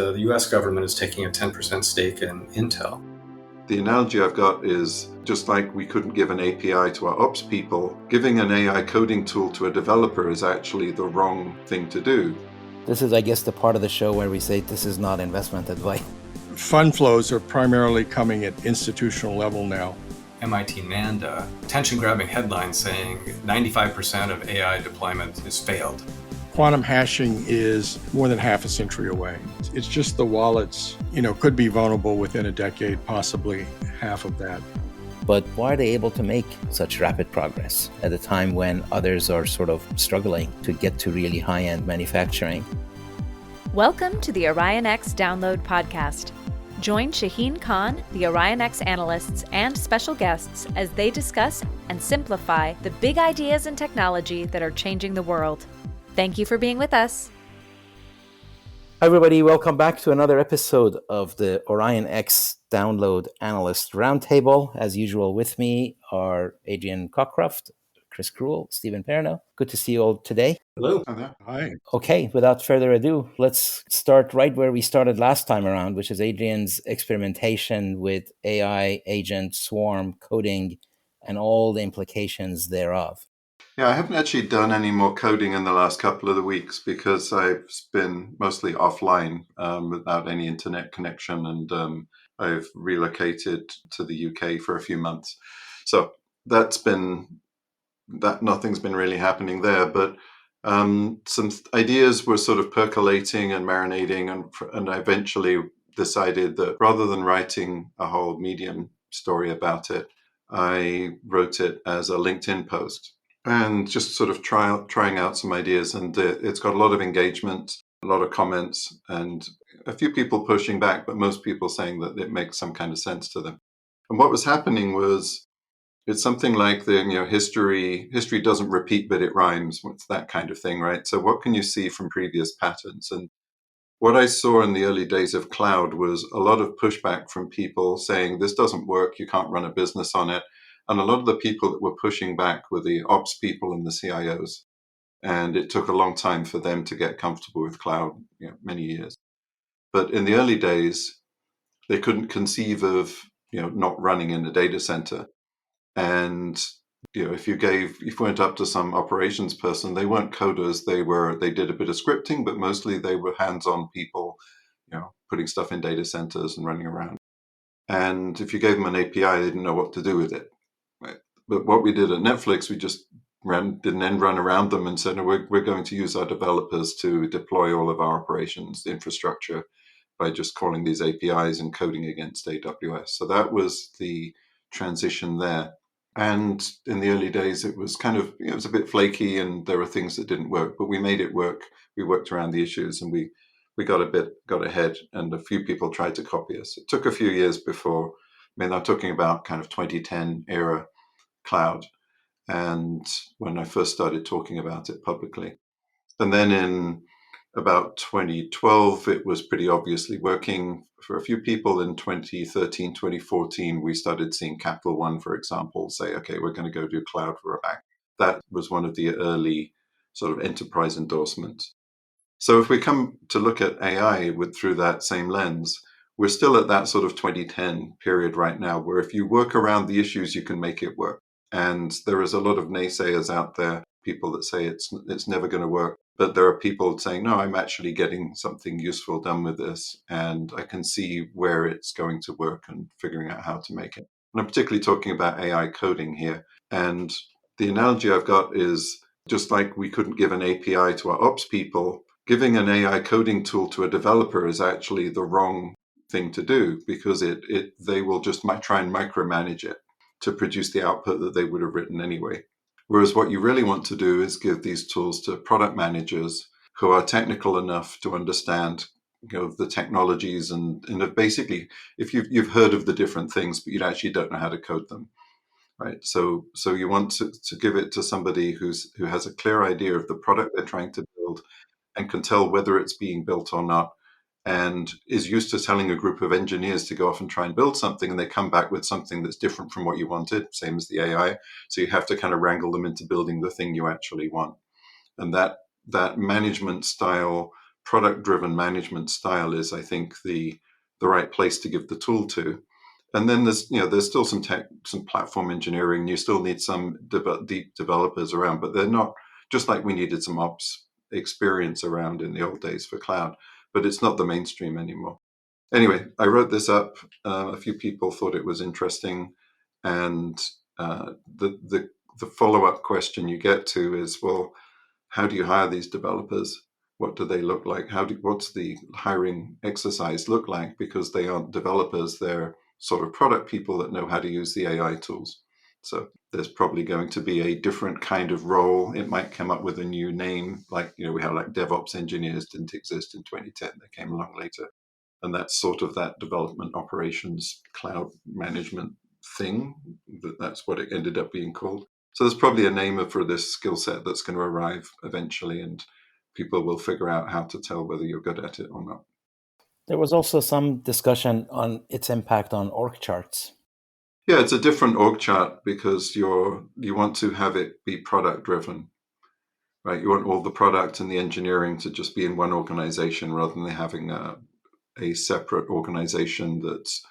the US government is taking a 10% stake in Intel. The analogy I've got is just like we couldn't give an API to our ops people, giving an AI coding tool to a developer is actually the wrong thing to do. This is, I guess, the part of the show where we say this is not investment advice. Fund flows are primarily coming at institutional level now. MIT NANDA, attention-grabbing headlines saying 95% of AI deployment is failed. Quantum hashing is more than half a century away. It's just the wallets, could be vulnerable within a decade, possibly half of that. But why are they able to make such rapid progress at a time when others are sort of struggling to get to really high-end manufacturing? Welcome to the Orion X Download Podcast. Join Shaheen Khan, the Orion X analysts, and special guests as they discuss and simplify the big ideas in technology that are changing the world. Thank you for being with us. Hi, everybody. Welcome back to another episode of the Orion X Download Analyst Roundtable. As usual, with me are Adrian Cockcroft, Chris Krull, Stephen Perno. Good to see you all today. Hello. Hi. Okay, without further ado, let's start right where we started last time around, which is Adrian's experimentation with AI, agent, swarm, coding, and all the implications thereof. Yeah, I haven't actually done any more coding in the last couple of the weeks because I've been mostly offline without any internet connection, and I've relocated to the UK for a few months. So nothing's been really happening there, but some ideas were sort of percolating and marinating, and I eventually decided that rather than writing a whole Medium story about it, I wrote it as a LinkedIn post. And just sort of trying out some ideas, and it's got a lot of engagement, a lot of comments, and a few people pushing back, but most people saying that it makes some kind of sense to them. And what was happening was, it's something like history doesn't repeat, but it rhymes. What's that kind of thing, right? So what can you see from previous patterns? And what I saw in the early days of cloud was a lot of pushback from people saying, this doesn't work, you can't run a business on it. And a lot of the people that were pushing back were the ops people and the CIOs. And it took a long time for them to get comfortable with cloud, many years. But in the early days, they couldn't conceive of, not running in a data center. And, if you went up to some operations person, they weren't coders. They did a bit of scripting, but mostly they were hands-on people, putting stuff in data centers and running around. And if you gave them an API, they didn't know what to do with it. Right. But what we did at Netflix, we just did an end run around them and said, no, we're going to use our developers to deploy all of our operations, the infrastructure, by just calling these APIs and coding against AWS. So that was the transition there. And in the early days, it was it was a bit flaky, and there were things that didn't work, but we made it work. We worked around the issues, and we got ahead, and a few people tried to copy us. It took a few years before. I'm talking about kind of 2010 era cloud, and when I first started talking about it publicly. And then in about 2012, it was pretty obviously working for a few people. In 2013, 2014, we started seeing Capital One, for example, say, okay, we're going to go do cloud for a bank. That was one of the early sort of enterprise endorsements. So if we come to look at AI through that same lens, we're still at that sort of 2010 period right now, where if you work around the issues, you can make it work. And there is a lot of naysayers out there, people that say it's never going to work. But there are people saying, no, I'm actually getting something useful done with this, and I can see where it's going to work and figuring out how to make it. And I'm particularly talking about AI coding here. And the analogy I've got is just like we couldn't give an API to our ops people, giving an AI coding tool to a developer is actually the wrong thing to do, because they will just try and micromanage it to produce the output that they would have written anyway. Whereas what you really want to do is give these tools to product managers who are technical enough to understand, the technologies and basically, if you've heard of the different things, but you actually don't know how to code them, right? So you want to give it to somebody who has a clear idea of the product they're trying to build and can tell whether it's being built or not, and is used to telling a group of engineers to go off and try and build something, and they come back with something that's different from what you wanted, same as the AI. So you have to kind of wrangle them into building the thing you actually want. And that management style product-driven management style is, I think, the right place to give the tool to. And then there's still some platform engineering. You still need some deep developers around, but they're not, just like we needed some ops experience around in the old days for cloud, but it's not the mainstream anymore. Anyway, I wrote this up. A few people thought it was interesting, and the follow-up question you get to is, well, how do you hire these developers? What do they look like? What's the hiring exercise look like? Because they aren't developers; they're sort of product people that know how to use the AI tools. So there's probably going to be a different kind of role. It might come up with a new name, like we have like DevOps engineers didn't exist in 2010; they came along later. And that's sort of that development operations cloud management thing. That's what it ended up being called. So there's probably a name for this skill set that's going to arrive eventually, and people will figure out how to tell whether you're good at it or not. There was also some discussion on its impact on org charts. Yeah, it's a different org chart because you want to have it be product driven, right? You want all the product and the engineering to just be in one organization rather than having a separate organization that's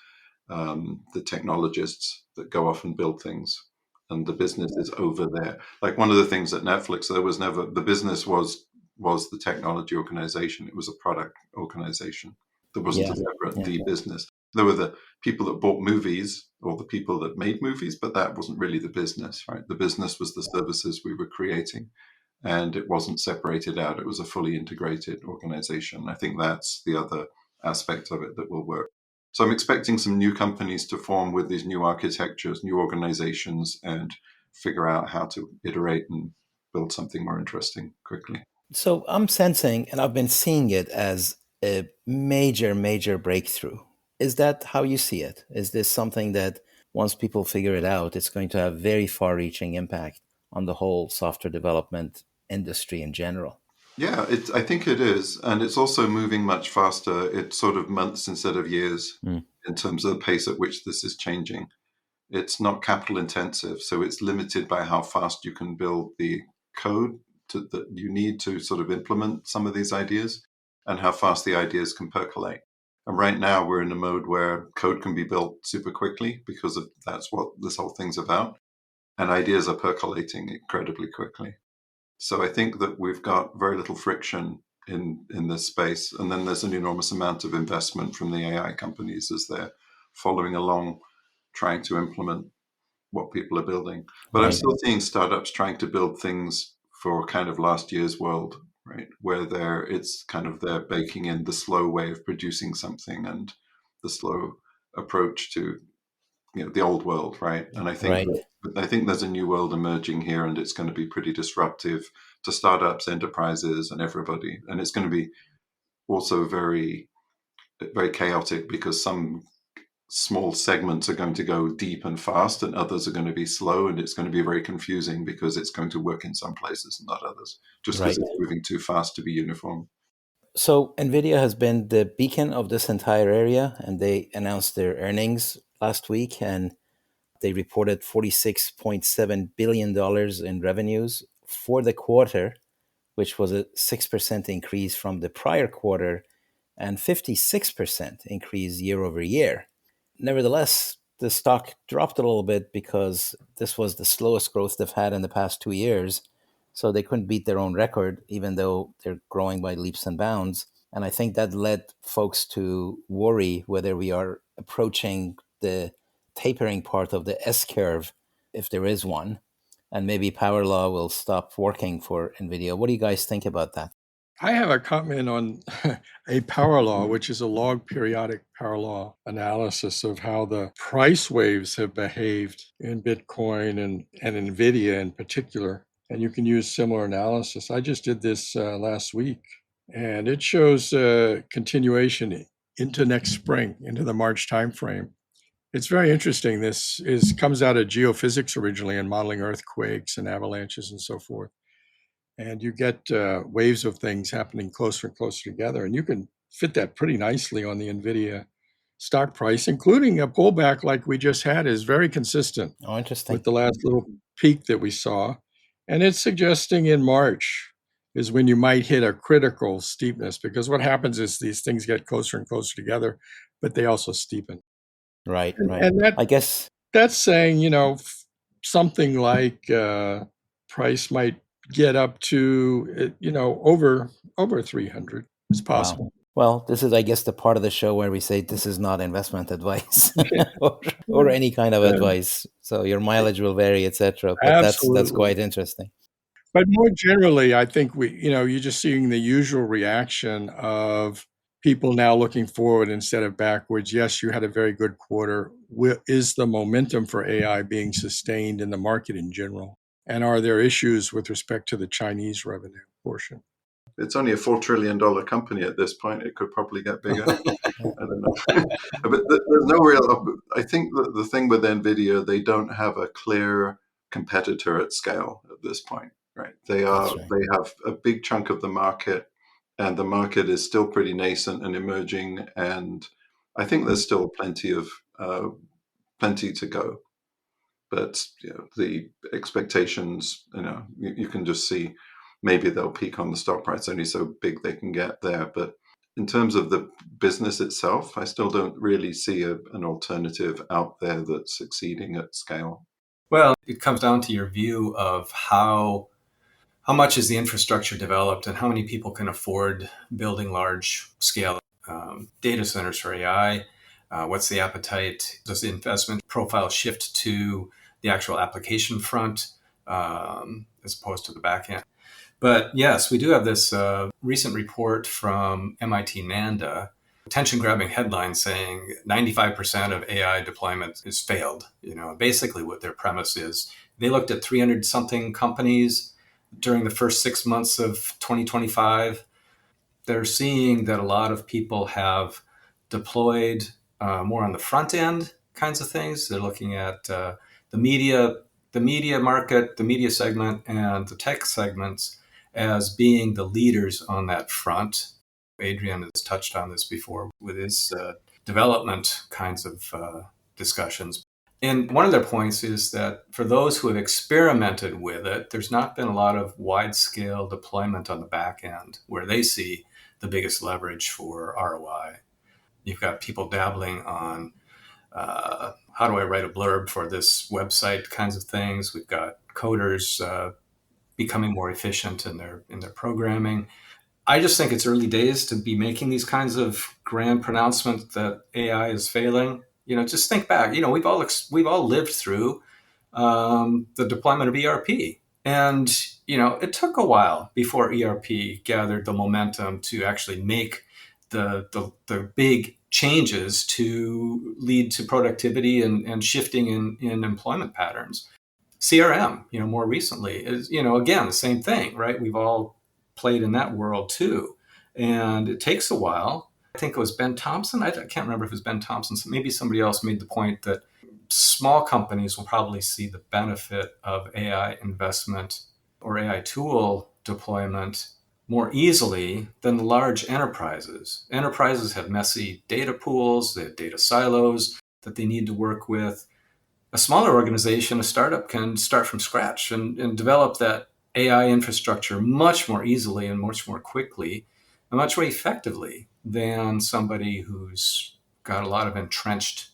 the technologists that go off and build things, and the business is over there. Like one of the things at Netflix, there was never, the business was the technology organization. It was a product organization. There wasn't a separate the business. There were the people that bought movies or the people that made movies, but that wasn't really the business, right? The business was the services we were creating, and it wasn't separated out. It was a fully integrated organization. I think that's the other aspect of it that will work. So I'm expecting some new companies to form with these new architectures, new organizations, and figure out how to iterate and build something more interesting quickly. So I'm sensing, and I've been seeing it as a major, major breakthrough. Is that how you see it? Is this something that once people figure it out, it's going to have very far-reaching impact on the whole software development industry in general? Yeah, I think it is. And it's also moving much faster. It's sort of months instead of years in terms of the pace at which this is changing. It's not capital intensive, so it's limited by how fast you can build the code that you need to sort of implement some of these ideas and how fast the ideas can percolate. And right now we're in a mode where code can be built super quickly because that's what this whole thing's about. And ideas are percolating incredibly quickly. So I think that we've got very little friction in this space. And then there's an enormous amount of investment from the AI companies as they're following along, trying to implement what people are building. But I'm still seeing startups trying to build things for kind of last year's world, right? Where they're baking in the slow way of producing something and the slow approach to the old world, right? And I think there's a new world emerging here, and it's going to be pretty disruptive to startups, enterprises, and everybody. And it's going to be also very, very chaotic because some small segments are going to go deep and fast, and others are going to be slow, and it's going to be very confusing because it's going to work in some places and not others, just because it's moving too fast to be uniform. So NVIDIA has been the beacon of this entire area, and they announced their earnings last week, and they reported $46.7 billion in revenues for the quarter, which was a 6% increase from the prior quarter and 56% increase year over year. Nevertheless, the stock dropped a little bit because this was the slowest growth they've had in the past 2 years. So they couldn't beat their own record, even though they're growing by leaps and bounds. And I think that led folks to worry whether we are approaching the tapering part of the S-curve, if there is one, and maybe power law will stop working for NVIDIA. What do you guys think about that? I have a comment on a power law, which is a log periodic power law analysis of how the price waves have behaved in Bitcoin and NVIDIA in particular. And you can use similar analysis. I just did this last week, and it shows continuation into next spring, into the March timeframe. It's very interesting. This comes out of geophysics originally and modeling earthquakes and avalanches and so forth. And you get waves of things happening closer and closer together. And you can fit that pretty nicely on the NVIDIA stock price, including a pullback like we just had is very consistent interesting. with the last little peak that we saw. And it's suggesting in March is when you might hit a critical steepness, because what happens is these things get closer and closer together, but they also steepen. Right. And I guess. that's saying, something like price might get up to, over 300 is possible. Wow. Well, this is, I guess, the part of the show where we say this is not investment advice or Yeah. any kind of Yeah. advice. So your mileage will vary, etc. But that's Absolutely. quite interesting. But more generally, I think you're just seeing the usual reaction of people now looking forward instead of backwards. Yes, you had a very good quarter. Is the momentum for AI being sustained in the market in general? And are there issues with respect to the Chinese revenue portion? It's only a $4 trillion company at this point. It could probably get bigger. I don't know. But there's no real. I think that the thing with NVIDIA, they don't have a clear competitor at scale at this point, right? They have a big chunk of the market, and the market is still pretty nascent and emerging. And I think there's still plenty to go. But the expectations, you can just see maybe they'll peak on the stock price, only so big they can get there. But in terms of the business itself, I still don't really see an alternative out there that's succeeding at scale. Well, it comes down to your view of how much is the infrastructure developed and how many people can afford building large scale data centers for AI. What's the appetite? Does the investment profile shift to the actual application front as opposed to the back end? But yes, we do have this recent report from MIT NANDA, attention-grabbing headline saying 95% of AI deployment is failed. Basically what their premise is, they looked at 300-something companies during the first 6 months of 2025. They're seeing that a lot of people have deployed more on the front end kinds of things. They're looking at the media market, the media segment, and the tech segments as being the leaders on that front. Adrian has touched on this before with his development kinds of discussions. And one of their points is that for those who have experimented with it, there's not been a lot of wide-scale deployment on the back end where they see the biggest leverage for ROI. You've got people dabbling on how do I write a blurb for this website kinds of things. We've got coders becoming more efficient in their programming. I just think it's early days to be making these kinds of grand pronouncements that AI is failing. Just think back. We've all lived through the deployment of ERP, and it took a while before ERP gathered the momentum to actually make the big changes to lead to productivity and shifting in employment patterns. CRM, more recently is, again, the same thing, right? We've all played in that world too. And it takes a while. I think it was Ben Thompson. I can't remember if it was Ben Thompson. So maybe somebody else made the point that small companies will probably see the benefit of AI investment or AI tool deployment more easily than the large enterprises. Enterprises have messy data pools, they have data silos that they need to work with. A smaller organization, a startup, can start from scratch and develop that AI infrastructure much more easily and much more quickly and much more effectively than somebody who's got a lot of entrenched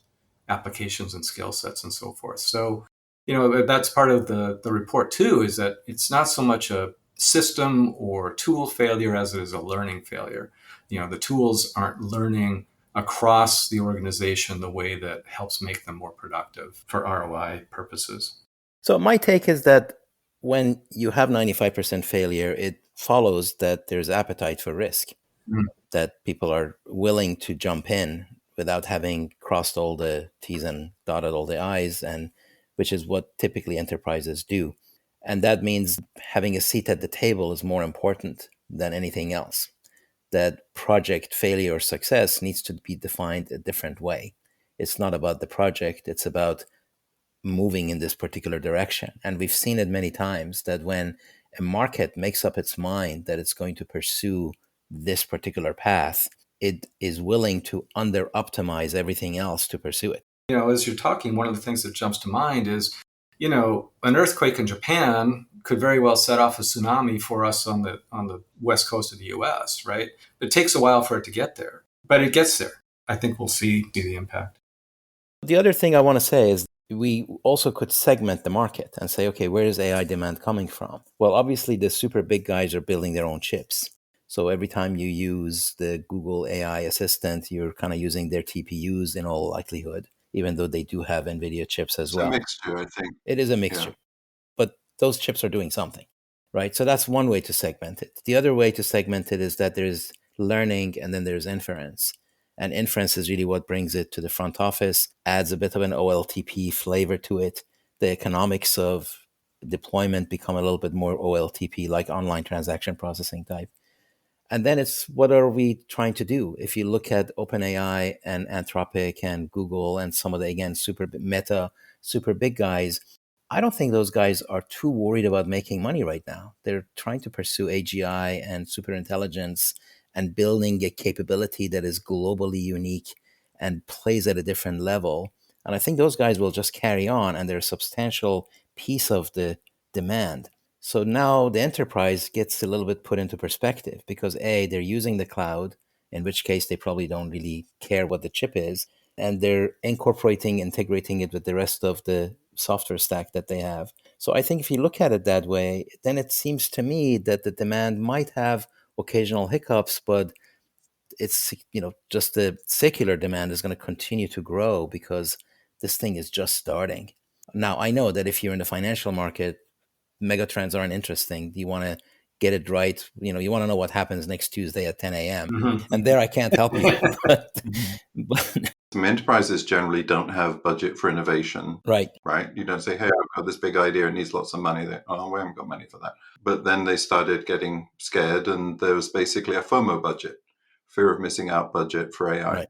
applications and skill sets and so forth. So, that's part of the report too, is that it's not so much a system or tool failure as it is a learning failure. The tools aren't learning across the organization the way that helps make them more productive for ROI purposes. So my take is that when you have 95% failure, it follows that there's appetite for risk, that people are willing to jump in without having crossed all the T's and dotted all the I's, and which is what typically enterprises do. And that means having a seat at the table is more important than anything else. That project failure or success needs to be defined a different way. It's not about the project, it's about moving in this particular direction. And we've seen it many times that when a market makes up its mind that it's going to pursue this particular path, it is willing to under optimize everything else to pursue it. As you're talking, one of the things that jumps to mind is An earthquake in Japan could very well set off a tsunami for us on the west coast of the US, right? It takes a while for it to get there, but it gets there. I think we'll see the impact. The other thing I want to say is we also could segment the market and say, okay, where is AI demand coming from? Well, obviously, the super big guys are building their own chips. So every time you use the Google AI assistant, you're kind of using their TPUs in all likelihood, even though they do have NVIDIA chips as It's a well. mixture, I think. It is a mixture, but those chips are doing something, right? So that's one way to segment it. The other way to segment it is that there's learning and then there's inference. And inference is really what brings it to the front office, adds a bit of an OLTP flavor to it. The economics of deployment become a little bit more OLTP, like online transaction processing type. And then it's what are we trying to do? If you look at OpenAI and Anthropic and Google and some of the, again, super Meta, super big guys, I don't think those guys are too worried about making money right now. They're trying to pursue AGI and super intelligence and building a capability that is globally unique and plays at a different level. And I think those guys will just carry on, and they're a substantial piece of the demand. So now the enterprise gets a little bit put into perspective because A, they're using the cloud, in which case they probably don't really care what the chip is, and they're integrating it with the rest of the software stack that they have. So I think if you look at it that way, then it seems to me that the demand might have occasional hiccups, but it's, just the secular demand is going to continue to grow because this thing is just starting. Now, I know that if you're in the financial market, megatrends aren't interesting. You want to get it right. You want to know what happens next Tuesday at 10 a.m. Mm-hmm. And there I can't help you. but Some enterprises generally don't have budget for innovation, right. right? You don't say, hey, I've got this big idea, it needs lots of money. Oh, we haven't got money for that. But then they started getting scared, and there was basically a FOMO budget, fear of missing out budget for AI.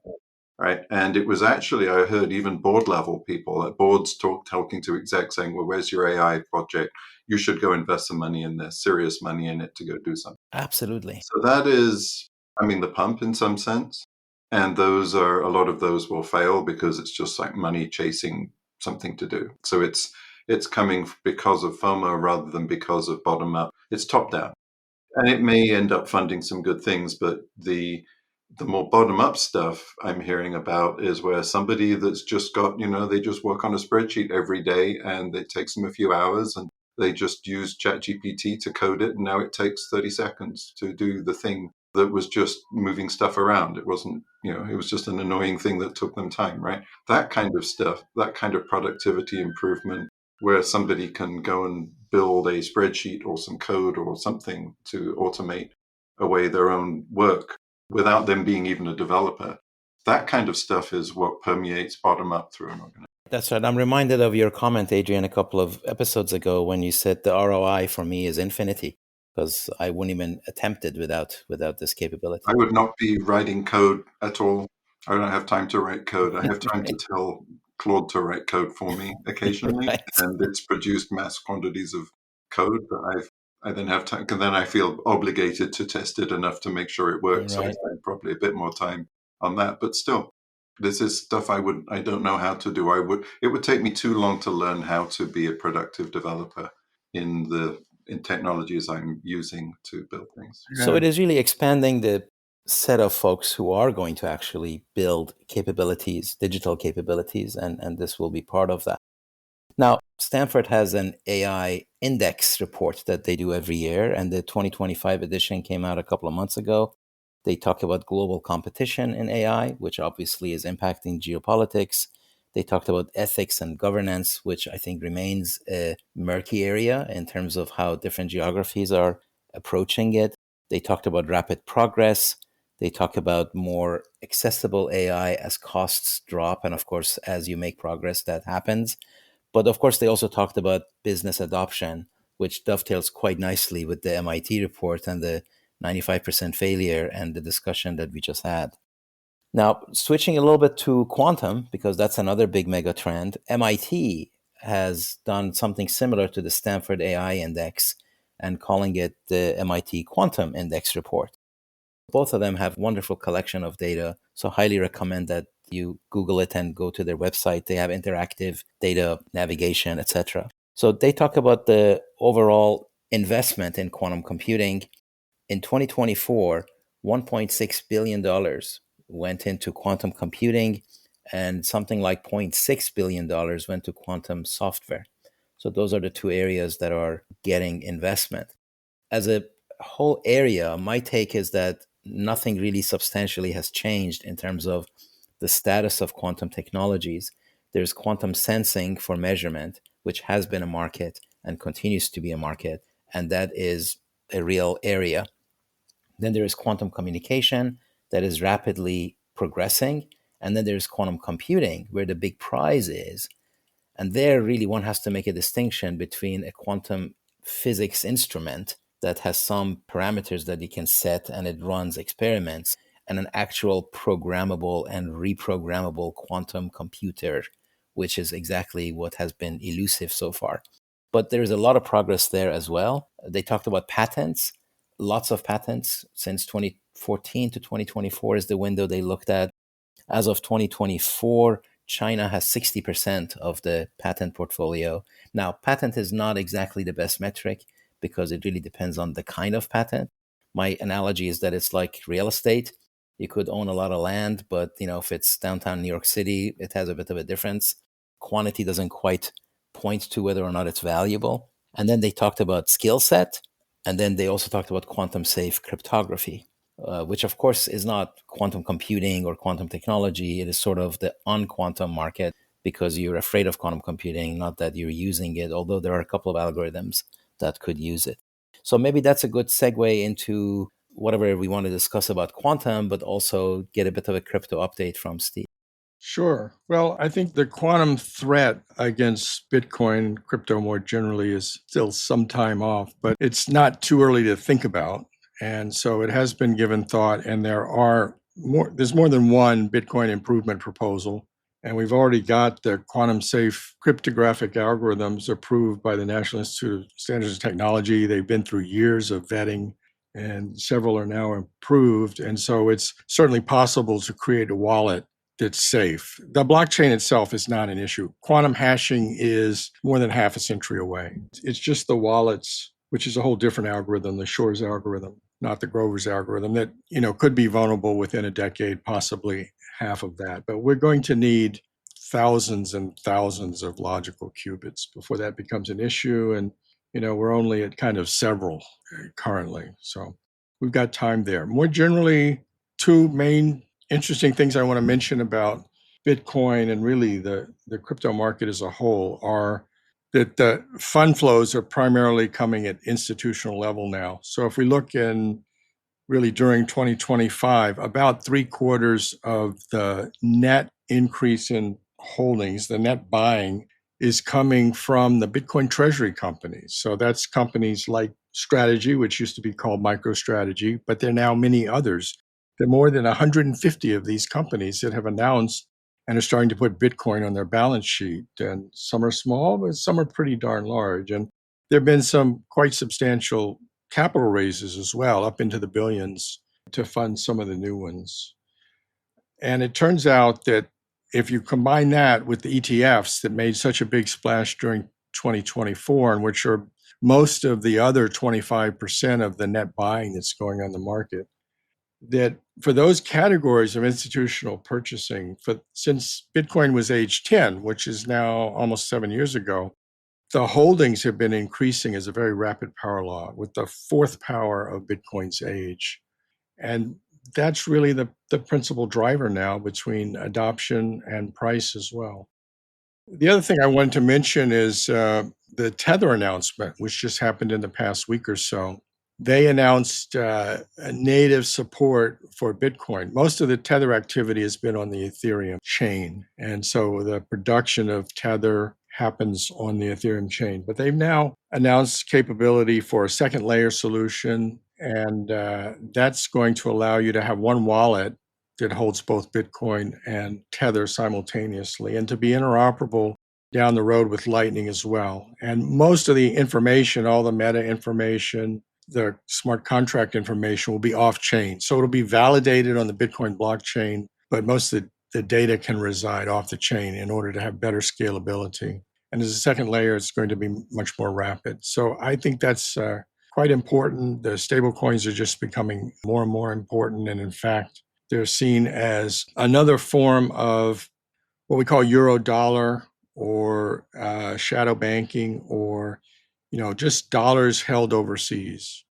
Right. And it was actually, I heard even board level people at boards talking to execs saying, well, where's your AI project? You should go invest some money in this, serious money in it to go do something. Absolutely. So that is, the pump in some sense. And a lot of those will fail because it's just like money chasing something to do. So it's coming because of FOMO rather than because of bottom up. It's top down. And it may end up funding some good things, but the more bottom up stuff I'm hearing about is where somebody that's just got, they just work on a spreadsheet every day and it takes them a few hours and they just use ChatGPT to code it. And now it takes 30 seconds to do the thing that was just moving stuff around. It wasn't, it was just an annoying thing that took them time, right? That kind of stuff, that kind of productivity improvement where somebody can go and build a spreadsheet or some code or something to automate away their own work without them being even a developer. That kind of stuff is what permeates bottom up through an organization. That's right. I'm reminded of your comment, Adrian, a couple of episodes ago when you said the ROI for me is infinity because I wouldn't even attempt it without this capability. I would not be writing code at all. I don't have time to write code. I have time to tell Claude to write code for me occasionally, Right. and it's produced mass quantities of code that I then have time, and then I feel obligated to test it enough to make sure it works. So I Right. spend probably a bit more time on that, but still, this is stuff I don't know how to do. It would take me too long to learn how to be a productive developer in technologies I'm using to build things. So it is really expanding the set of folks who are going to actually build capabilities, digital capabilities, and this will be part of that. Now, Stanford has an AI Index report that they do every year, and the 2025 edition came out a couple of months ago. They talk about global competition in AI, which obviously is impacting geopolitics. They talked about ethics and governance, which I think remains a murky area in terms of how different geographies are approaching it. They talked about rapid progress. They talk about more accessible AI as costs drop. And of course, as you make progress, that happens. But of course, they also talked about business adoption, which dovetails quite nicely with the MIT report and the 95% failure and the discussion that we just had. Now, switching a little bit to quantum, because that's another big mega trend, MIT has done something similar to the Stanford AI Index and calling it the MIT Quantum Index report. Both of them have wonderful collection of data, so highly recommend that You Google it and go to their website. They have interactive data navigation, etc. So they talk about the overall investment in quantum computing. In 2024, $1.6 billion went into quantum computing, and something like $0.6 billion went to quantum software. So those are the two areas that are getting investment. As a whole area, my take is that nothing really substantially has changed in terms of the status of quantum technologies. There's quantum sensing for measurement, which has been a market and continues to be a market, and that is a real area. Then there is quantum communication that is rapidly progressing. And then there's quantum computing, where the big prize is. And there, really, one has to make a distinction between a quantum physics instrument that has some parameters that you can set and it runs experiments, and an actual programmable and reprogrammable quantum computer, which is exactly what has been elusive so far. But there's a lot of progress there as well. They talked about patents, lots of patents since 2014 to 2024 is the window they looked at. As of 2024, China has 60% of the patent portfolio. Now, patent is not exactly the best metric because it really depends on the kind of patent. My analogy is that it's like real estate. You could own a lot of land, but if it's downtown New York City, it has a bit of a difference. Quantity doesn't quite point to whether or not it's valuable. And then they talked about skill set, and then they also talked about quantum safe cryptography. Which of course is not quantum computing or quantum technology. It is sort of the unquantum market because you're afraid of quantum computing, not that you're using it, although there are a couple of algorithms that could use it. So maybe that's a good segue into whatever we want to discuss about quantum, but also get a bit of a crypto update from Steve. Sure. Well, I think the quantum threat against Bitcoin, crypto more generally, is still some time off, but it's not too early to think about. And so it has been given thought, and there's more than one Bitcoin improvement proposal. And we've already got the quantum safe cryptographic algorithms approved by the National Institute of Standards and Technology. They've been through years of vetting, and several are now approved. And so it's certainly possible to create a wallet that's safe. The blockchain itself is not an issue. Quantum hashing is more than half a century away. It's just the wallets, which is a whole different algorithm, the Shor's algorithm, not the Grover's algorithm, that could be vulnerable within a decade, possibly half of that. But we're going to need thousands and thousands of logical qubits before that becomes an issue. And we're only at kind of several currently. So we've got time there. More generally, two main interesting things I want to mention about Bitcoin and really the crypto market as a whole are that the fund flows are primarily coming at institutional level now. So if we look in really during 2025, about 3/4 of the net increase in holdings, the net buying, is coming from the Bitcoin treasury companies. So that's companies like Strategy, which used to be called MicroStrategy, but there are now many others. There are more than 150 of these companies that have announced and are starting to put Bitcoin on their balance sheet. And some are small, but some are pretty darn large. And there have been some quite substantial capital raises as well, up into the billions, to fund some of the new ones. And it turns out that if you combine that with the ETFs that made such a big splash during 2024, and which are most of the other 25% of the net buying that's going on the market, that for those categories of institutional purchasing, since Bitcoin was age 10, which is now almost 7 years ago, the holdings have been increasing as a very rapid power law with the fourth power of Bitcoin's age. And that's really the principal driver now between adoption and price as well. The other thing I wanted to mention is the Tether announcement, which just happened in the past week or so. They announced a native support for Bitcoin. Most of the Tether activity has been on the Ethereum chain. And so the production of Tether happens on the Ethereum chain. But they've now announced capability for a second layer solution. And that's going to allow you to have one wallet that holds both Bitcoin and Tether simultaneously and to be interoperable down the road with Lightning as well. And most of the information, all the meta information, the smart contract information will be off chain. So it'll be validated on the Bitcoin blockchain, but most of the data can reside off the chain in order to have better scalability. And as a second layer, it's going to be much more rapid. So I think that's quite important. The stable coins are just becoming more and more important. And in fact, they're seen as another form of what we call euro dollar or shadow banking, or just dollars held overseas.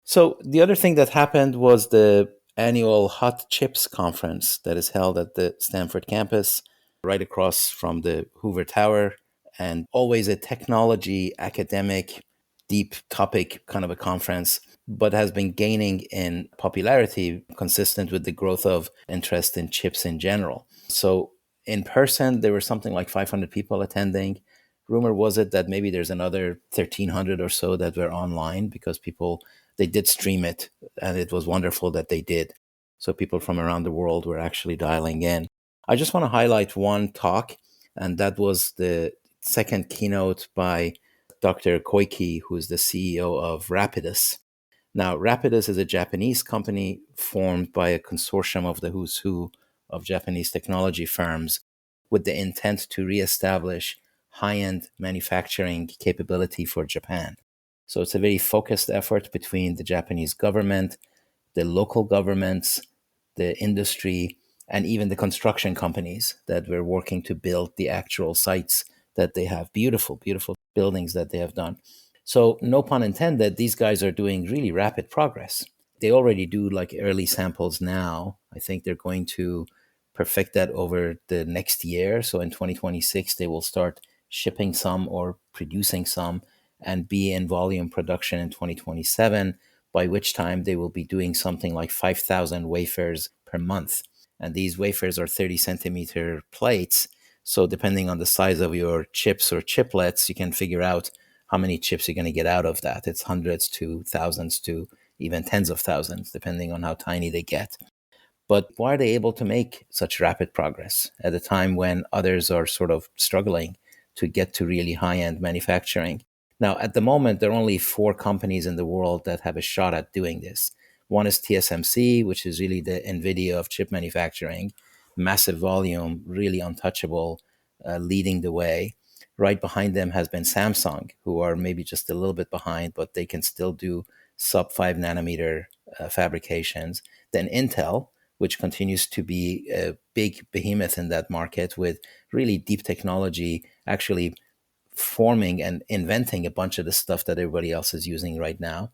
So the other thing that happened was the annual Hot Chips conference that is held at the Stanford campus, right across from the Hoover Tower, and always a technology, academic, deep topic kind of a conference, but has been gaining in popularity consistent with the growth of interest in chips in general. So in person, there were something like 500 people attending. Rumor was it that maybe there's another 1,300 or so that were online because they did stream it, and it was wonderful that they did. So people from around the world were actually dialing in. I just want to highlight one talk, and that was the second keynote by Dr. Koike, who's the CEO of Rapidus. Now, Rapidus is a Japanese company formed by a consortium of the who's who of Japanese technology firms with the intent to reestablish high-end manufacturing capability for Japan. So it's a very focused effort between the Japanese government, the local governments, the industry, and even the construction companies that were working to build the actual sites that they have. Beautiful, beautiful buildings that they have done. So, no pun intended, these guys are doing really rapid progress. They already do like early samples now. I think they're going to perfect that over the next year. So, in 2026, they will start shipping some or producing some and be in volume production in 2027, by which time they will be doing something like 5,000 wafers per month. And these wafers are 30 centimeter plates. So depending on the size of your chips or chiplets, you can figure out how many chips you're going to get out of that. It's hundreds to thousands to even tens of thousands, depending on how tiny they get. But why are they able to make such rapid progress at a time when others are sort of struggling to get to really high-end manufacturing? Now, at the moment, there are only 4 companies in the world that have a shot at doing this. One is TSMC, which is really the NVIDIA of chip manufacturing, massive volume, really untouchable, leading the way. Right behind them has been Samsung, who are maybe just a little bit behind, but they can still do sub 5 nanometer fabrications. Then Intel, which continues to be a big behemoth in that market with really deep technology, actually forming and inventing a bunch of the stuff that everybody else is using right now.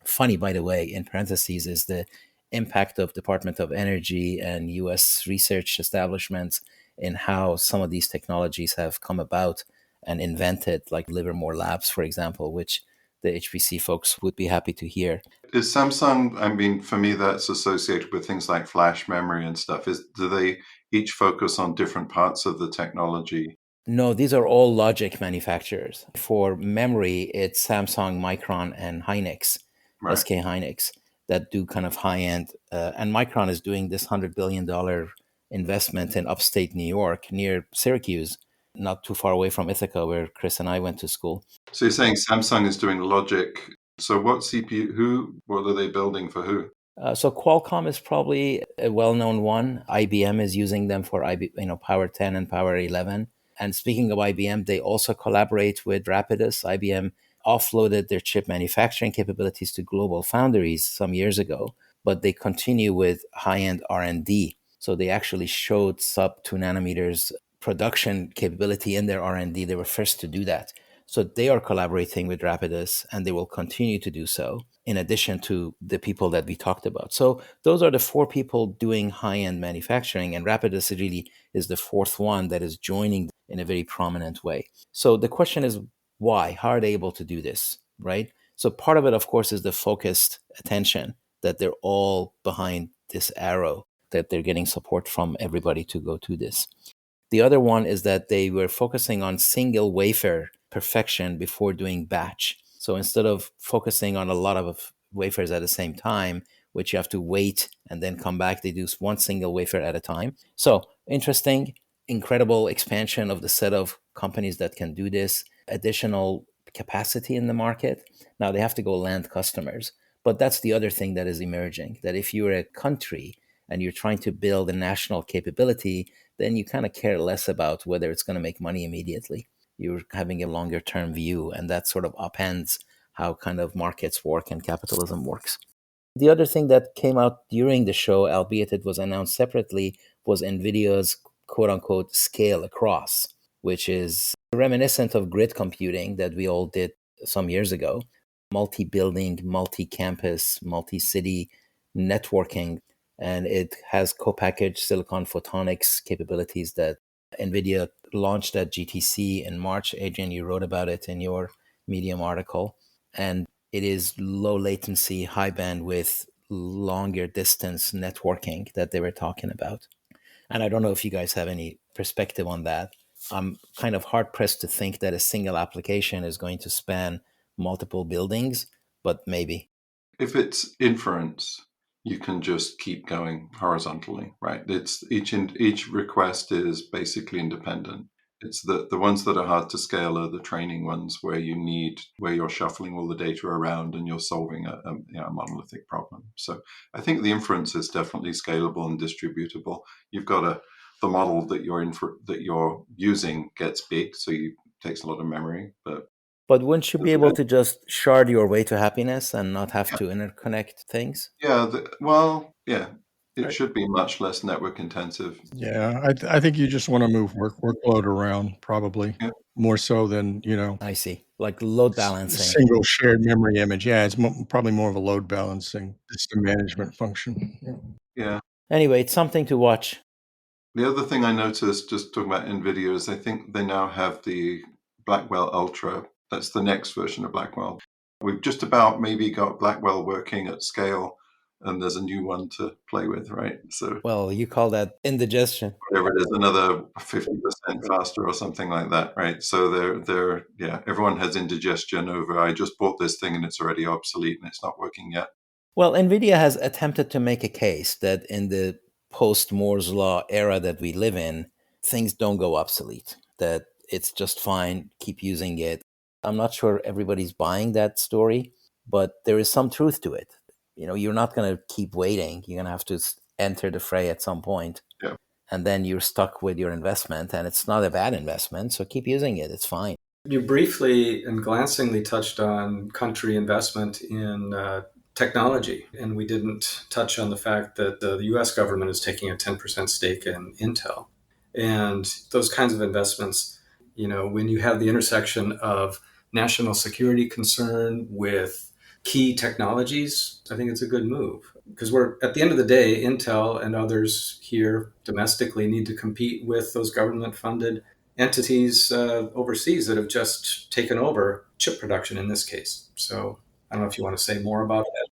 Funny, by the way, in parentheses, is the impact of Department of Energy and US research establishments in how some of these technologies have come about and invented, like Livermore Labs, for example, which the HPC folks would be happy to hear. Is Samsung, I mean, for me, that's associated with things like flash memory and stuff. Do they each focus on different parts of the technology? No, these are all logic manufacturers. For memory, it's Samsung, Micron, and Hynix, Right. SK Hynix, that do kind of high end. And Micron is doing this $100 billion investment in upstate New York near Syracuse, not too far away from Ithaca, where Chris and I went to school. So you're saying Samsung is doing logic. So what CPU, what are they building for who? So Qualcomm is probably a well-known one. IBM is using them for Power 10 and Power 11. And speaking of IBM, they also collaborate with Rapidus. IBM offloaded their chip manufacturing capabilities to global foundries some years ago, but they continue with high-end R&D. So they actually showed sub 2 nanometers production capability in their R&D. They were first to do that. So they are collaborating with Rapidus, and they will continue to do so, in addition to the people that we talked about. So those are the 4 people doing high-end manufacturing, and Rapidus really is the 4th one that is joining in a very prominent way. So the question is, why? How are they able to do this, right? So part of it, of course, is the focused attention, that they're all behind this arrow, that they're getting support from everybody to go to this. The other one is that they were focusing on single wafer perfection before doing batch. So instead of focusing on a lot of wafers at the same time, which you have to wait and then come back, they do one single wafer at a time. So interesting, incredible expansion of the set of companies that can do this, additional capacity in the market. Now they have to go land customers. But that's the other thing that is emerging, that if you're a country and you're trying to build a national capability, then you kind of care less about whether it's going to make money immediately. You're having a longer term view, and that sort of upends how kind of markets work and capitalism works. The other thing that came out during the show, albeit it was announced separately, was NVIDIA's quote unquote scale across, which is reminiscent of grid computing that we all did some years ago. Multi building, multi campus, multi city networking. And it has co packaged silicon photonics capabilities that NVIDIA launched at GTC in March. Adrian, you wrote about it in your Medium article. And it is low latency, high bandwidth, longer distance networking that they were talking about. And I don't know if you guys have any perspective on that. I'm kind of hard pressed to think that a single application is going to span multiple buildings, but maybe. If it's inference, you can just keep going horizontally, right? It's each request is basically independent. It's the ones that are hard to scale are the training ones where you're shuffling all the data around and you're solving a monolithic problem. So I think the inference is definitely scalable and distributable. You've got the model that you're using gets big, so it takes a lot of memory, But wouldn't you be able to just shard your way to happiness and not have yeah. to interconnect things? Yeah, it should be much less network intensive. Yeah, I think you just want to move workload around, probably Yeah, more so than, I see. Like load balancing. single shared memory image. Yeah, it's probably more of a load balancing system management function. Yeah. yeah. Anyway, it's something to watch. The other thing I noticed, just talking about NVIDIA, is I think they now have the Blackwell Ultra. That's the next version of Blackwell. We've just about maybe got Blackwell working at scale, and there's a new one to play with, right? So Well, you call that indigestion. whatever it is, another 50% faster or something like that, right? So everyone has indigestion over, I just bought this thing and it's already obsolete and it's not working yet. Well, NVIDIA has attempted to make a case that in the post Moore's Law era that we live in, things don't go obsolete, that it's just fine, keep using it. I'm not sure everybody's buying that story, but there is some truth to it. You're not going to keep waiting. You're going to have to enter the fray at some point. Yeah. And then you're stuck with your investment, and it's not a bad investment, so keep using it. It's fine. You briefly and glancingly touched on country investment in technology, and we didn't touch on the fact that the US government is taking a 10% stake in Intel. And those kinds of investments, when you have the intersection of national security concern with key technologies, I think it's a good move. Because we're, at the end of the day, Intel and others here domestically need to compete with those government-funded entities overseas that have just taken over chip production in this case. So I don't know if you want to say more about that.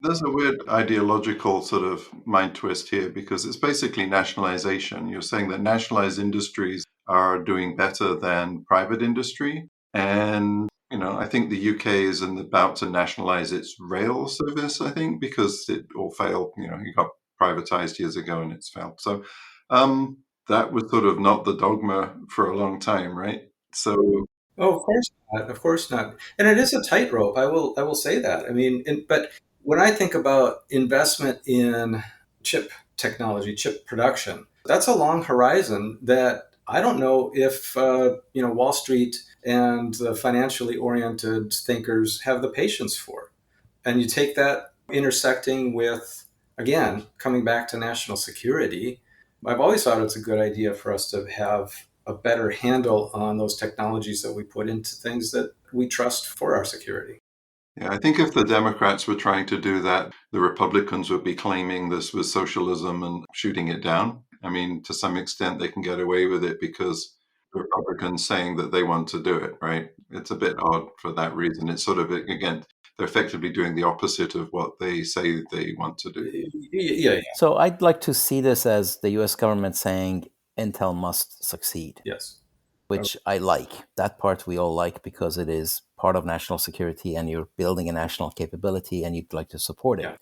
There's a weird ideological sort of mind twist here because it's basically nationalization. You're saying that nationalized industries are doing better than private industry. And, I think the UK is about to nationalize its rail service, I think, because it all failed. It got privatized years ago and it's failed. So that was sort of not the dogma for a long time, right? So Oh, of course not. Of course not. And it is a tightrope. I will say that. I mean, but when I think about investment in chip technology, chip production, that's a long horizon that I don't know if Wall Street and the financially oriented thinkers have the patience for. And you take that intersecting with, again, coming back to national security. I've always thought it's a good idea for us to have a better handle on those technologies that we put into things that we trust for our security. yeah, I think if the Democrats were trying to do that, the Republicans would be claiming this was socialism and shooting it down. I mean, to some extent, they can get away with it because the Republicans saying that they want to do it, right? It's a bit odd for that reason. It's sort of, again, they're effectively doing the opposite of what they say they want to do. Yeah. So I'd like to see this as the US government saying Intel must succeed. Yes. Which I like. That part we all like because it is part of national security and you're building a national capability and you'd like to support it. Yeah.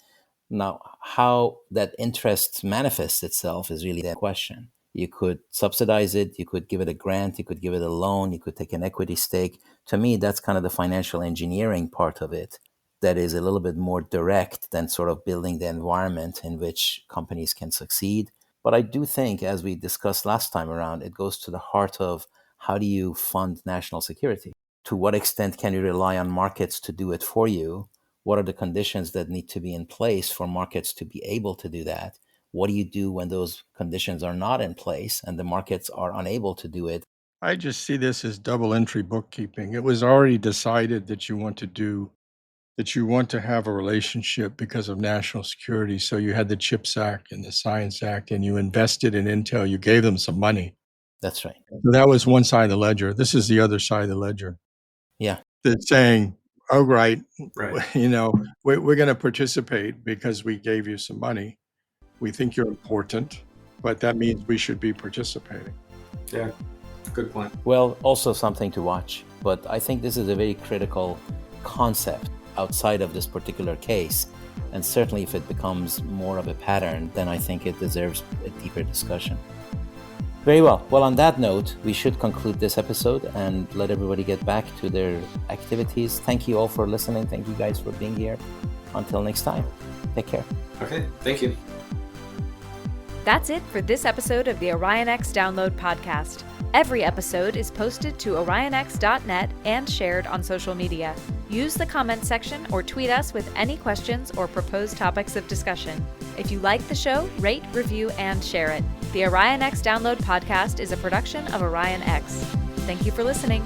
Now, how that interest manifests itself is really the question. You could subsidize it, you could give it a grant, you could give it a loan, you could take an equity stake. To me, that's kind of the financial engineering part of it that is a little bit more direct than sort of building the environment in which companies can succeed. But I do think, as we discussed last time around, it goes to the heart of how do you fund national security? To what extent can you rely on markets to do it for you? What are the conditions that need to be in place for markets to be able to do that? What do you do when those conditions are not in place and the markets are unable to do it? I just see this as double entry bookkeeping. It was already decided that you want to have a relationship because of national security. So you had the CHIPS Act and the Science Act, and you invested in Intel. You gave them some money. That's right. So that was one side of the ledger. This is the other side of the ledger. Yeah. That's saying, oh, right, Right. we're going to participate because we gave you some money. We think you're important, but that means we should be participating. Yeah. Good point. Well, also something to watch. But I think this is a very critical concept outside of this particular case. And certainly if it becomes more of a pattern, then I think it deserves a deeper discussion. Very well. Well, on that note, we should conclude this episode and let everybody get back to their activities. Thank you all for listening. Thank you guys for being here. Until next time, take care. Okay. Thank you. That's it for this episode of the OrionX Download Podcast. Every episode is posted to orionx.net and shared on social media. Use the comment section or tweet us with any questions or proposed topics of discussion. If you like the show, rate, review, and share it. The OrionX Download Podcast is a production of OrionX. Thank you for listening.